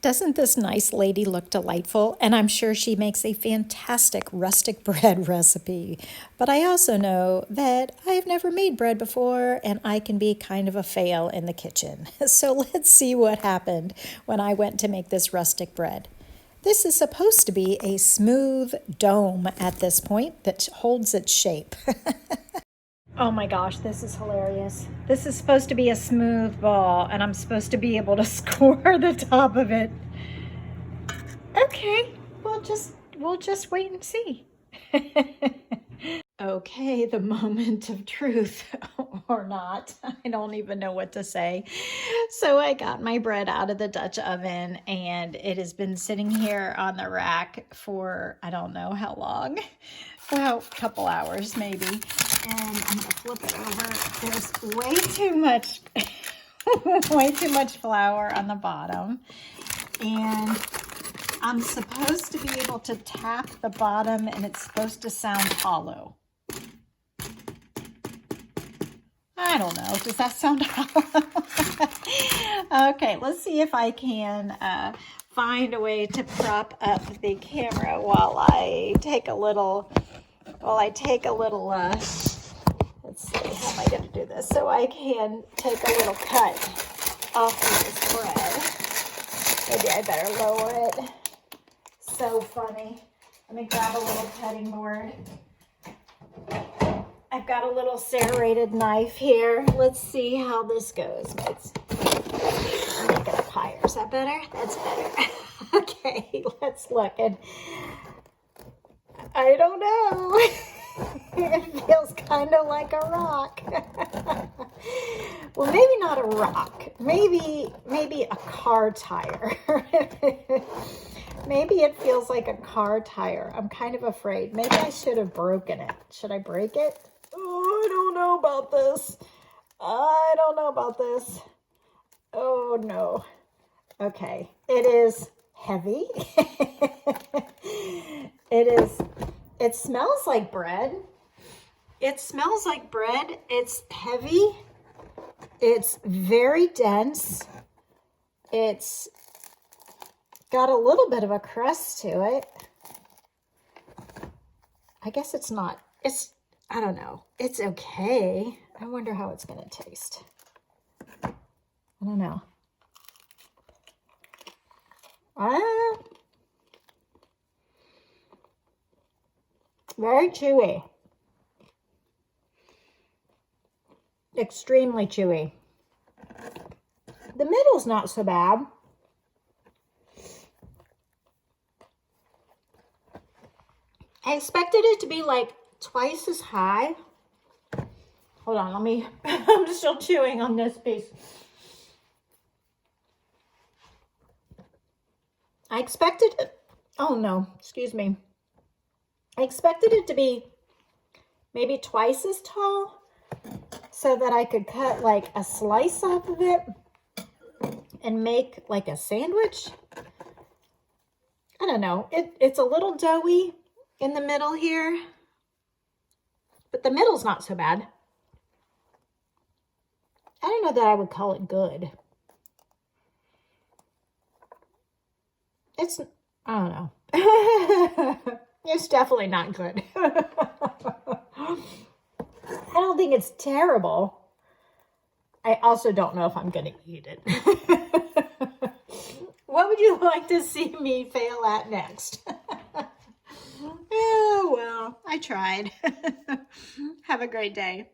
Doesn't this nice lady look delightful? And I'm sure she makes a fantastic rustic bread recipe. But I also know that I've never made bread before and I can be kind of a fail in the kitchen. So let's see what happened when I went to make this rustic bread. This is supposed to be a smooth dome at this point that holds its shape. Oh my gosh, this is hilarious. This is supposed to be a smooth ball, and I'm supposed to be able to score the top of it. Okay, we'll just wait and see. Okay, the moment of truth, or not. I don't even know what to say. So I got my bread out of the Dutch oven, and it has been sitting here on the rack for, I don't know how long. Well, a couple hours maybe. And I'm gonna flip it over. There's way too much flour on the bottom. And I'm supposed to be able to tap the bottom and it's supposed to sound hollow. I don't know. Does that sound hollow? Okay, let's see if I can find a way to prop up the camera while I take a little, let's see, how am I going to do this? So I can take a little cut off of this bread. Maybe I better lower it. So funny. Let me grab a little cutting board. I've got a little serrated knife here. Let's see how this goes. I'm making up higher. Is that better? That's better. Okay, let's look. And I don't know. It feels kind of like a rock. Well, maybe not a rock. Maybe a car tire. Maybe it feels like a car tire. I'm kind of afraid. Maybe I should have broken it. Should I break it? Oh, I don't know about this. I don't know about this. Oh, no. Okay. It is heavy. It smells like bread. It smells like bread. It's heavy. It's very dense. It's got a little bit of a crust to it. I guess it's not. I don't know. It's okay. I wonder how it's going to taste. I don't know. Very chewy. Extremely chewy. The middle's not so bad. I expected it to be like twice as high. Hold on, I'm still chewing on this piece. I expected it, oh no, excuse me. I expected it to be maybe twice as tall so that I could cut like a slice off of it and make like a sandwich. I don't know, it's a little doughy in the middle here, but the middle's not so bad. I don't know that I would call it good. I don't know. It's definitely not good. I don't think it's terrible. I also don't know if I'm going to eat it. What would you like to see me fail at next? Oh, well, I tried. Have a great day.